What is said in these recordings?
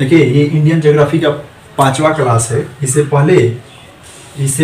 देखिए ये Indian geography का 5वां क्लास है। इससे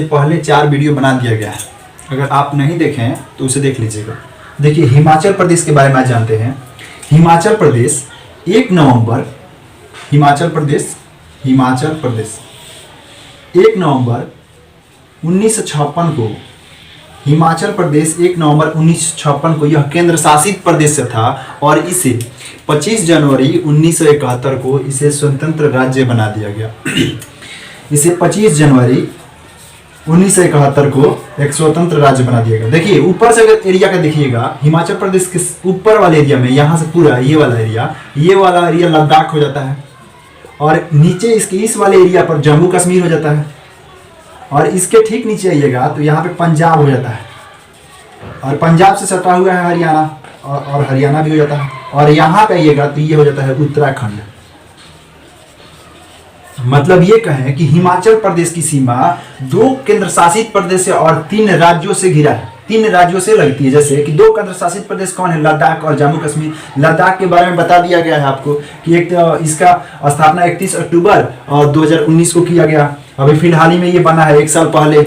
पहले 4 वीडियो बना दिया गया है। अगर आप नहीं देखें तो उसे देख लीजिएगा। देखिए हिमाचल प्रदेश के बारे में आज जानते हैं। हिमाचल प्रदेश 1 नवंबर 1956 को हिमाचल प्रदेश 1 नवंबर 1956 को यह केंद्र शासित प्रदेश था और इसे 25 जनवरी 1971 को इसे स्वतंत्र राज्य बना दिया गया। इसे 25 जनवरी 1971 को एक स्वतंत्र राज्य बना दिया गया। देखिए ऊपर से अगर एरिया का देखिएगा, हिमाचल प्रदेश के ऊपर वाले एरिया में यहाँ से पूरा ये वाला एरिया लद्दाख हो जाता है और नीचे इसके इस वाले एरिया पर जम्मू कश्मीर हो जाता है और इसके ठीक नीचे आइएगा तो यहाँ पे पंजाब हो जाता है और पंजाब से सटा हुआ है हरियाणा और हरियाणा भी हो जाता है और यहाँ पे आइएगा तो ये हो जाता है उत्तराखंड। मतलब ये कहें कि हिमाचल प्रदेश की सीमा 2 केंद्र शासित प्रदेश से और 3 राज्यों से घिरा है। 3 राज्यों से लगती है, जैसे कि 2 केंद्र शासित प्रदेश कौन है, लद्दाख और जम्मू कश्मीर। लद्दाख के बारे में बता दिया गया है आपको कि एक तो इसका स्थापना 31 अक्टूबर और 2019 को किया गया। अभी फिलहाल ही में ये बना है 1 साल पहले।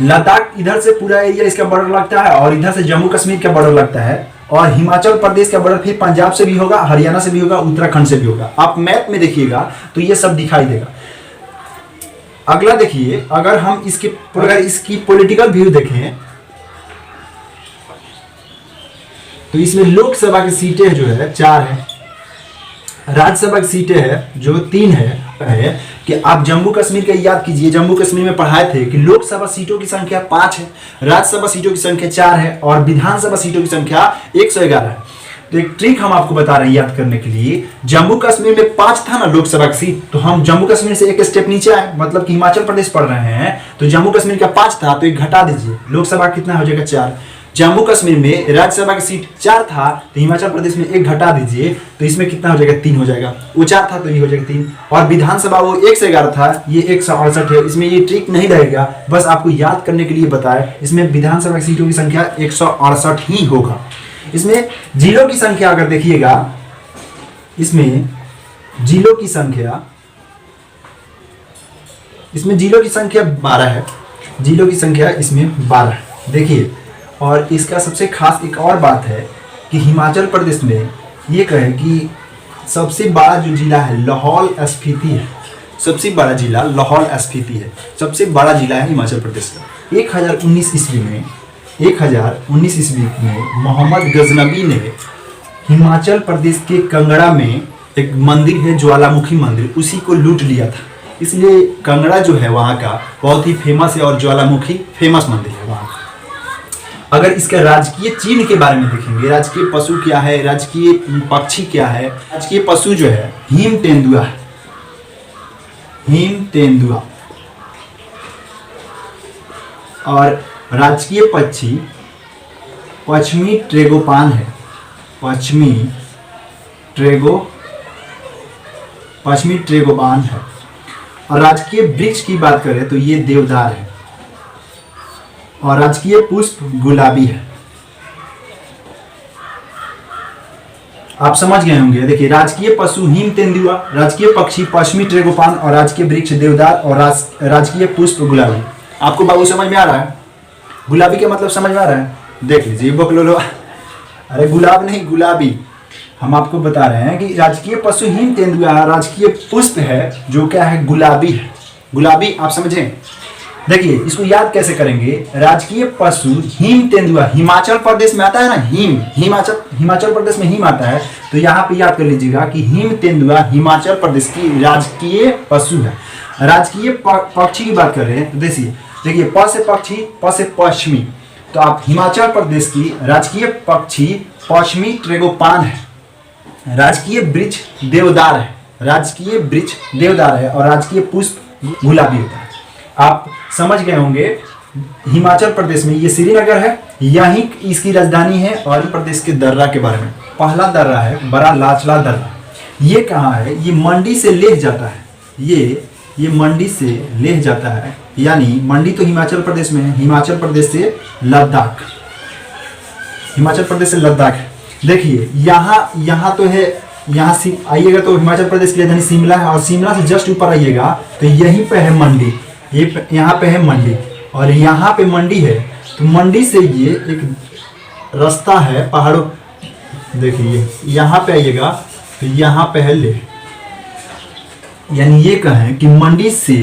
लद्दाख इधर से पूरा एरिया इसका बॉर्डर लगता है और इधर से जम्मू कश्मीर का बॉर्डर लगता है और हिमाचल प्रदेश का बॉर्डर फिर पंजाब से भी होगा, हरियाणा से भी होगा, उत्तराखंड से भी होगा। आप मैप में देखिएगा तो ये सब दिखाई देगा। अगला देखिए, अगर इसकी पॉलिटिकल व्यू देखें तो इसमें लोकसभा की सीटें जो है 4 है, राज्यसभा की सीटें है जो 3 है कि आप जम्मू कश्मीर का याद कीजिए। जम्मू कश्मीर में पढ़ाए थे कि लोकसभा सीटों की संख्या 5 है, राज्यसभा सीटों की संख्या 4 है और विधानसभा सीटों की संख्या 111 है। तो एक ट्रिक हम आपको बता रहे हैं याद करने के लिए। जम्मू कश्मीर में 5 था ना लोकसभा की सीट, तो हम जम्मू कश्मीर से एक स्टेप नीचे आए, मतलब कि हिमाचल प्रदेश पढ़ रहे हैं तो जम्मू कश्मीर का 5 था तो एक घटा दीजिए, लोकसभा कितना हो जाएगा 4। जम्मू कश्मीर में राज्यसभा की सीट 4 था तो हिमाचल प्रदेश में एक घटा दीजिए तो इसमें कितना हो जाएगा 3 हो जाएगा। वो 4 था तो ये हो जाएगा 3 और विधानसभा वो 1 से 11 था, ये 168 है। इसमें ये ट्रिक नहीं रहेगा, बस आपको याद करने के लिए बताए। इसमें विधानसभा की सीटों की संख्या 168 ही होगा। इसमें जिलों की संख्या अगर देखिएगा, इसमें जिलों की संख्या 12 है। जिलों की संख्या इसमें 12 है। देखिए, और इसका सबसे खास एक और बात है कि हिमाचल प्रदेश में ये कहें कि सबसे बड़ा जो जिला है लाहौल स्पीति है। सबसे बड़ा जिला लाहौल स्पीति है, सबसे बड़ा जिला है हिमाचल प्रदेश का। 1019 ईस्वी में मोहम्मद गजनबी ने हिमाचल प्रदेश के कंगड़ा में एक मंदिर है ज्वालामुखी मंदिर, उसी को लूट लिया था। इसलिए कंगड़ा जो है वहाँ का बहुत ही फेमस है और ज्वालामुखी फेमस मंदिर है वहाँ का। अगर इसका राजकीय चिन्ह के बारे में देखेंगे, राजकीय पशु क्या है, राजकीय पक्षी क्या है। राजकीय पशु जो है हिम तेंदुआ है, हिम तेंदुआ। और राजकीय पक्षी पश्चिमी ट्रेगोपान है, पश्चिमी ट्रेगोपान है। और राजकीय वृक्ष की बात करें तो ये देवदार है और राजकीय पुष्प गुलाबी है। आप समझ गए होंगे। देखिए, राजकीय पशु हिम तेंदुआ, राजकीय पक्षी पश्चिमी ट्रेगोपान और राजकीय वृक्ष देवदार और राजकीय पुष्प गुलाबी। आपको बाबू समझ में आ रहा है? गुलाबी का मतलब समझ में आ रहा है? देख लीजिए बकलोलो। अरे गुलाब नहीं, गुलाबी। हम आपको बता रहे हैं कि राजकीय पशु हिम तेंदुआ, राजकीय पुष्प है जो क्या है, गुलाबी है। गुलाबी आप समझें। देखिए इसको याद कैसे करेंगे। राजकीय पशु हिम तेंदुआ हिमाचल प्रदेश में आता है ना, हिमाचल प्रदेश में हिम आता है, तो यहाँ पे याद कर लीजिएगा कि हिम तेंदुआ हिमाचल प्रदेश की राजकीय पशु है। राजकीय पक्षी की बात कर रहे हैं तो देखिए प से पक्षी, प से पश्चिमी, तो आप हिमाचल प्रदेश की राजकीय पक्षी पश्चिमी ट्रेगोपान है। राजकीय वृक्ष देवदार है, राजकीय वृक्ष देवदार है और राजकीय पुष्प गुलाबी होता है। आप समझ गए होंगे। हिमाचल प्रदेश में ये श्रीनगर है, यही इसकी राजधानी है। और प्रदेश के दर्रा के बारे में, पहला दर्रा है बड़ा लाचला दर्रा। ये कहाँ है? ये मंडी से लेह जाता है। ये मंडी से लेह जाता है, यानी मंडी तो हिमाचल प्रदेश में है। हिमाचल प्रदेश से लद्दाख है। देखिए यहाँ तो है यहाँ आइएगा तो हिमाचल प्रदेश की राजधानी शिमला है, और शिमला से जस्ट ऊपर आइएगा तो यहीं पे है मंडी, यहाँ पे है मंडी, और यहाँ पे मंडी है। तो मंडी से ये एक रास्ता है पहाड़ों, देखिए यहाँ पे आइएगा तो यहाँ पे है ले, यानी ये कहें कि मंडी से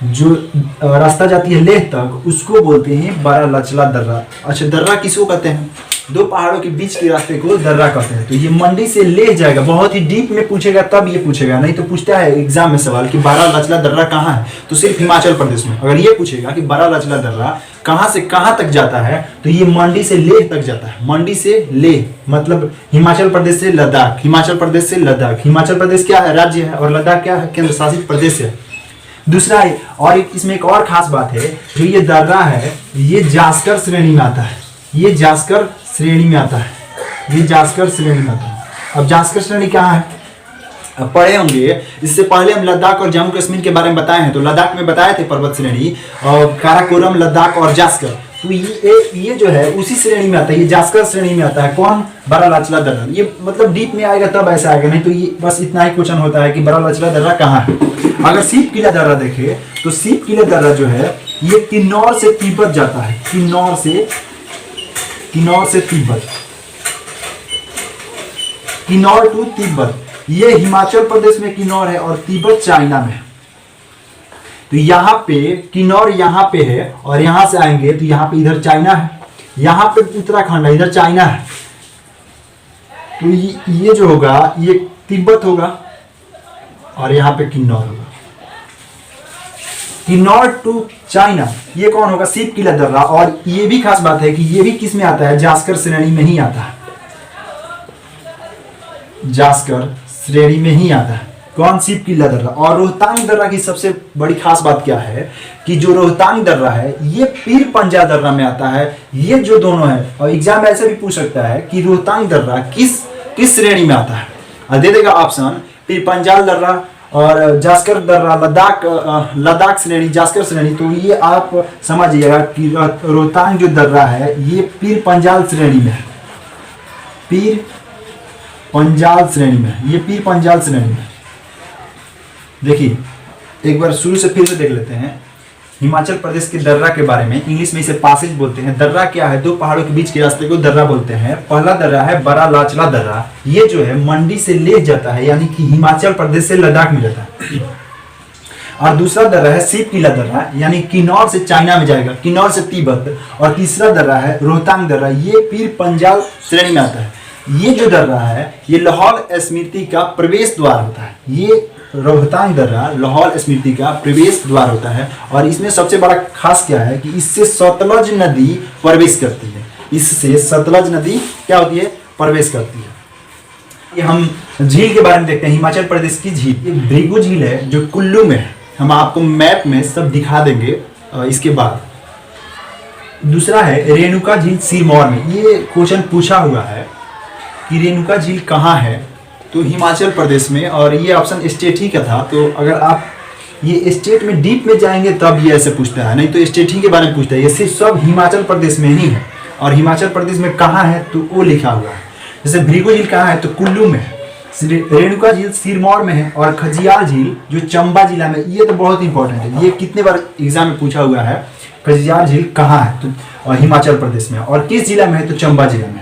जो रास्ता जाती है लेह तक उसको बोलते हैं बड़ा लचला दर्रा। अच्छा, दर्रा किसको कहते हैं? दो पहाड़ों के बीच के रास्ते को दर्रा कहते हैं। तो ये मंडी से लेह जाएगा, बहुत ही डीप में पूछेगा तब ये पूछेगा, नहीं तो पूछता है एग्जाम में सवाल कि बड़ा लचला दर्रा कहाँ है, तो सिर्फ हिमाचल प्रदेश में। अगर ये पूछेगा कि बड़ा लचला दर्रा कहाँ से कहाँ तक जाता है, तो ये मंडी से लेह तक जाता है। मंडी से लेह मतलब हिमाचल प्रदेश से लद्दाख, हिमाचल प्रदेश से लद्दाख। हिमाचल प्रदेश क्या है? राज्य है, और लद्दाख क्या है? केंद्र शासित प्रदेश है। दूसरा है, और इसमें एक और खास बात है, जो ये दर्रा है ये जास्कर श्रेणी में आता है, ये जास्कर श्रेणी में आता है, ये जास्कर श्रेणी में आता है। अब जास्कर श्रेणी क्या है? अब पढ़े होंगे, इससे पहले हम लद्दाख और जम्मू कश्मीर के बारे में बताए हैं। तो लद्दाख में बताए थे पर्वत श्रेणी, और काराकोरम, लद्दाख और जास्कर, तो ये जो है उसी श्रेणी में आता है, ये जास्कर श्रेणी में आता है। कौन? बड़ा लचला दर्रा। ये मतलब डीप में आएगा तब ऐसा आएगा, नहीं तो ये बस इतना ही क्वेश्चन होता है कि बड़ा लचला दर्रा कहाँ है। अगर सीप किला दर्रा देखे तो सीप किला दर्रा जो है ये किन्नौर से तिब्बत जाता है, किन्नौर से तिब्बत, किन्नौर टू तिब्बत। ये हिमाचल प्रदेश में किन्नौर है और तिब्बत चाइना में है। तो यहाँ पे किन्नौर यहाँ पे है, और यहाँ से आएंगे तो यहाँ पे इधर चाइना है, यहाँ पे उत्तराखंड है, इधर चाइना है। तो ये जो होगा ये तिब्बत होगा, और यहाँ पे किन्नौर होगा, किन्नौर टू चाइना। ये कौन होगा? सीप किला दर्रा। और ये भी खास बात है कि ये भी किस में आता है? जास्कर श्रेणी में ही आता है, जास्कर श्रेणी में ही आता है। कौन? सीप किला दर्रा। और रोहतांग दर्रा की सबसे बड़ी खास बात क्या है कि जो रोहतांग दर्रा है ये पीर पंजा दर्रा में आता है। ये जो दोनों है, और एग्जाम ऐसे भी पूछ सकता है कि रोहतांग दर्रा किस श्रेणी में आता है, और दे देगा ऑप्शन पीर पंजाल दर्रा और जास्कर दर्रा, लद्दाख श्रेणी, जास्कर श्रेणी। तो ये आप समझिएगा कि रोहतांग जो दर्रा है ये पीर पंजाल श्रेणी में है, पीर पंजाल श्रेणी में, ये पीर पंजाल श्रेणी में। देखिए एक बार शुरू से फिर से देख लेते हैं हिमाचल प्रदेश के दर्रा के बारे में। इंग्लिश में इसे पासेज बोलते हैं। दर्रा क्या है? दो पहाड़ों के बीच के रास्ते को दर्रा बोलते हैं। पहला दर्रा है बड़ा लाचला दर्रा, ये जो है मंडी से लेह जाता है, यानी कि हिमाचल प्रदेश से लद्दाख में जाता है। और दूसरा दर्रा है सीप किला दर्रा, यानी किन्नौर से चाइना में जाएगा, किन्नौर से तिब्बत। और तीसरा दर्रा है रोहतांग दर्रा, ये पीर पंजाल श्रेणी में आता है। ये जो दर्रा है ये लाहौल स्मृति का प्रवेश द्वार होता है। ये रोहतांग दर्रा लाहौल स्मृति का प्रवेश द्वार होता है। और इसमें सबसे बड़ा खास क्या है कि इससे सतलज नदी प्रवेश करती है, इससे सतलज नदी क्या होती है? प्रवेश करती है। ये हम झील के बारे में देखते हैं, हिमाचल प्रदेश की झील, ये भृगु झील है जो कुल्लू में है। हम आपको मैप में सब दिखा देंगे इसके बाद। दूसरा है रेणुका झील सिरमौर में। ये क्वेश्चन पूछा हुआ है कि रेणुका झील कहाँ है, तो हिमाचल प्रदेश में, और ये ऑप्शन स्टेट ही का था। तो अगर आप ये स्टेट में डीप में जाएंगे तब ये ऐसे पूछता है, नहीं तो स्टेट ही के बारे में पूछता है। ये सिर्फ सब हिमाचल प्रदेश में ही है, और हिमाचल प्रदेश में कहाँ है तो वो लिखा हुआ है। जैसे भृगु झील कहाँ है तो कुल्लू में है, रेणुका झील सिरमौर में है, और खजियार झील जो चंबा जिला में। ये तो बहुत इंपॉर्टेंट है, ये कितने बार एग्जाम में पूछा हुआ है। खजियार झील कहाँ है तो हिमाचल प्रदेश में, और किस जिला में है तो चंबा जिला में।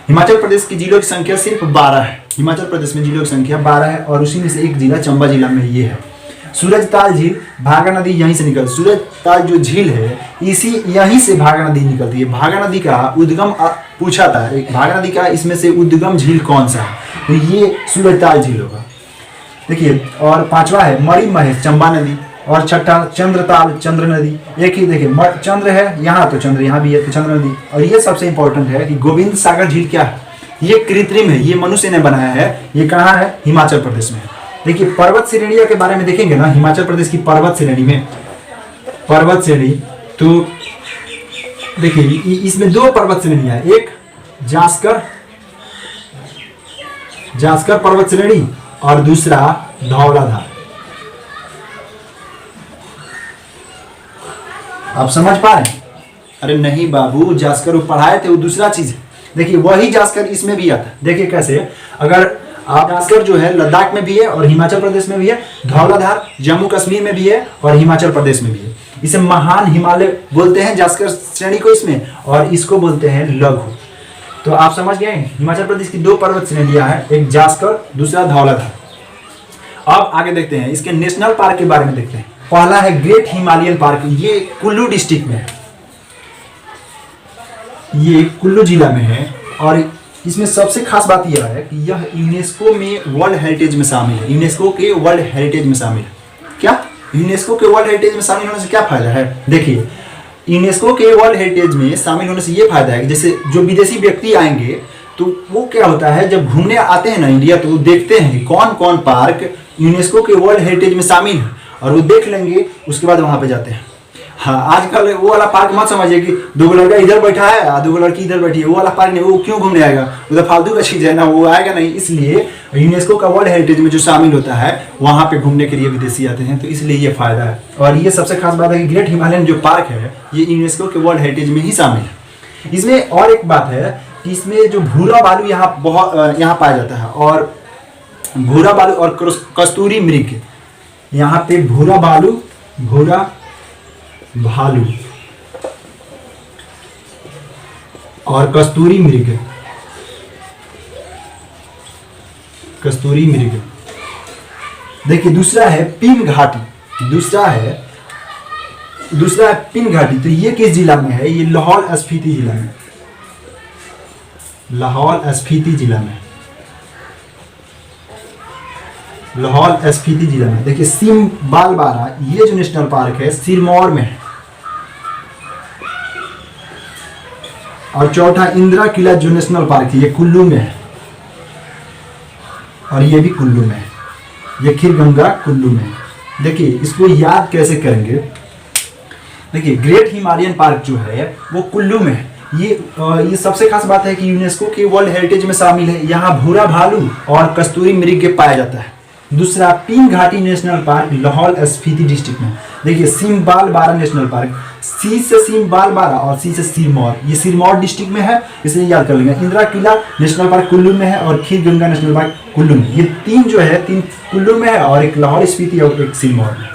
हिमाचल प्रदेश की जिलों की संख्या सिर्फ 12 है। हिमाचल प्रदेश में जिलों की संख्या 12 है, और उसी में से एक जिला चंबा जिला में ये है। सूरजताल झील, भागा नदी यहीं से निकलती। सूरजताल जो झील है यहीं से भागा नदी निकलती है। भागा नदी का उद्गम पूछा था, एक भागा नदी का इसमें से उद्गम झील कौन सा है, तो ये सूरजताल झील होगा। देखिए, और पांचवा है मणि महेश, चंबा नदी। और छठा चंद्रताल, चंद्र नदी। एक ही देखिए चंद्र है यहाँ तो चंद्र यहाँ भी है, तो चंद्र नदी। और ये सबसे इंपॉर्टेंट है कि गोविंद सागर झील क्या है, ये कृत्रिम है, ये मनुष्य ने बनाया है। ये कहाँ है? हिमाचल प्रदेश में। देखिए पर्वत श्रेणियों के बारे में देखेंगे ना, हिमाचल प्रदेश की पर्वत श्रेणी में, पर्वत श्रेणी, तो देखिए इसमें दो पर्वत श्रेणियां हैं, एक जास्कर पर्वत श्रेणी और दूसरा धौलाधार। आप समझ पा रहे हैं? अरे नहीं बाबू, जास्कर वो पढ़ाए थे, वो दूसरा चीज है। देखिए वही जास्कर इसमें भी आता है। देखिए कैसे, अगर जास्कर जो है लद्दाख में भी है और हिमाचल प्रदेश में भी है, धौलाधार जम्मू कश्मीर में भी है और हिमाचल प्रदेश में भी है। इसे महान हिमालय बोलते हैं जास्कर श्रेणी को इसमें, और इसको बोलते हैं लघु। तो आप समझ गए, हिमाचल प्रदेश की 2 पर्वत श्रेणियां हैं, एक जास्कर, दूसरा धौलाधार। अब आगे देखते हैं इसके नेशनल पार्क के बारे में देखते हैं। पहला है ग्रेट हिमालयन पार्क, ये कुल्लू डिस्ट्रिक्ट में है, ये कुल्लू जिला में है। और इसमें सबसे खास बात यह है कि यह यूनेस्को में वर्ल्ड हेरिटेज में शामिल है, यूनेस्को के वर्ल्ड हेरिटेज में शामिल है। क्या यूनेस्को के वर्ल्ड हेरिटेज में शामिल होने से क्या फायदा है? देखिए, यूनेस्को के वर्ल्ड हेरिटेज में शामिल होने से ये फायदा है कि जैसे जो विदेशी व्यक्ति आएंगे तो वो क्या होता है, जब घूमने आते हैं ना इंडिया, तो देखते हैं कौन कौन पार्क यूनेस्को के वर्ल्ड हेरिटेज में शामिल है, और वो देख लेंगे, उसके बाद वहां पे जाते हैं। हाँ, आजकल वो वाला पार्क मत समझिए कि 2 लड़का इधर बैठा है और 2 लड़की इधर बैठी है, वो वाला पार्क नहीं, वो क्यों घूमने आएगा, वो तो फालतू का चीज है ना, वो आएगा नहीं। इसलिए यूनेस्को का वर्ल्ड हेरिटेज में जो शामिल होता है वहां पे घूमने के लिए विदेशी आते हैं, तो इसलिए ये फायदा है। और ये सबसे खास बात है कि ग्रेट हिमालयन जो पार्क है ये यूनेस्को के वर्ल्ड हेरिटेज में ही शामिल है। इसमें और एक बात है कि इसमें जो भूरा बालू यहाँ पाया जाता है, और भूरा बालू और कस्तूरी मृग, यहाँ पे भूरा भालू और कस्तूरी मृग देखिए। दूसरा है पिन घाटी, दूसरा है पिन घाटी। तो ये किस जिला में है? ये लाहौल स्पीति जिला में, लाहौल स्पीति जिला में। देखिए सिम बालबारा, ये जो नेशनल पार्क है सिरमौर में है। और चौथा इंदिरा किला जो नेशनल पार्क है ये कुल्लू में है, और ये भी कुल्लू में है, ये खीरगंगा कुल्लू में है। देखिए इसको याद कैसे करेंगे? देखिए ग्रेट हिमालयन पार्क जो है वो कुल्लू में है। ये सबसे खास बात है कि यूनेस्को के वर्ल्ड हेरिटेज में शामिल है। यहाँ भूरा भालू और कस्तूरी मृग पाया जाता है। दूसरा पिन घाटी national park Lahaul Spiti district में। देखिए सिमबाल बारा नेशनल पार्क, सी से सिमबाल बारा और सी से सिरमौर, ये सिरमौर डिस्ट्रिक्ट में है, इसलिए याद कर लेंगे। इंदिरा किला नेशनल पार्क कुल्लू में है और खीरगंगा नेशनल पार्क कुल्लू में। ये 3 जो है 3 कुल्लू में है और एक लाहौल स्पीति और एक सिरमौर में।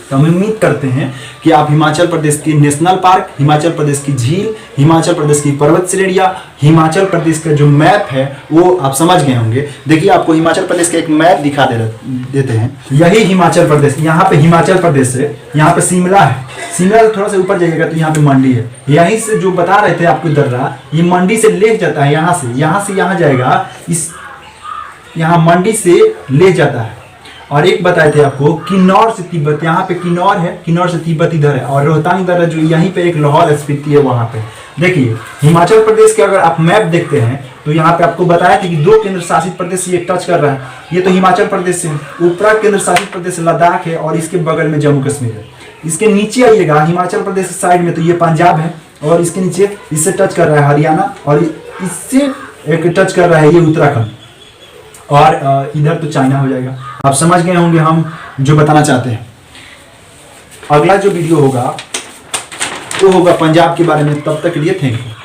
तो हम उम्मीद करते हैं कि आप हिमाचल प्रदेश की नेशनल पार्क, हिमाचल प्रदेश की झील, हिमाचल प्रदेश की पर्वत श्रेणियां, हिमाचल प्रदेश का जो मैप है वो आप समझ गए होंगे। देखिए आपको हिमाचल प्रदेश का एक मैप दिखा देते हैं। यही हिमाचल प्रदेश, यहाँ पे हिमाचल प्रदेश है, यहाँ पे शिमला है। शिमला से थोड़ा सा ऊपर जाइएगा तो यहाँ पे मंडी है। यहीं से जो बता रहे थे आपको दर्रा, ये मंडी से ले जाता है, यहाँ से यहाँ जाएगा, इस यहाँ मंडी से ले जाता है। और एक बताए थे आपको किन्नौर से तिब्बत, यहाँ पे किन्नौर है, किन्नौर से तिब्बत इधर है, और रोहतांग इधर है, जो यहीं पे एक लाहौल स्पीति है वहाँ पे। देखिए हिमाचल प्रदेश के अगर आप मैप देखते हैं तो यहाँ पे आपको बताया था कि 2 केंद्र शासित प्रदेश ये टच कर रहा है। ये तो हिमाचल प्रदेश से, ऊपरा केंद्र शासित प्रदेश लद्दाख है और इसके बगल में जम्मू कश्मीर है। इसके नीचे आइएगा हिमाचल प्रदेश साइड में तो ये पंजाब है, और इसके नीचे इससे टच कर रहा है हरियाणा, और इससे एक टच कर रहा है ये उत्तराखंड, और इधर तो चाइना हो जाएगा। आप समझ गए होंगे हम जो बताना चाहते हैं। अगला जो वीडियो होगा वो होगा पंजाब के बारे में। तब तक के लिए थैंक यू।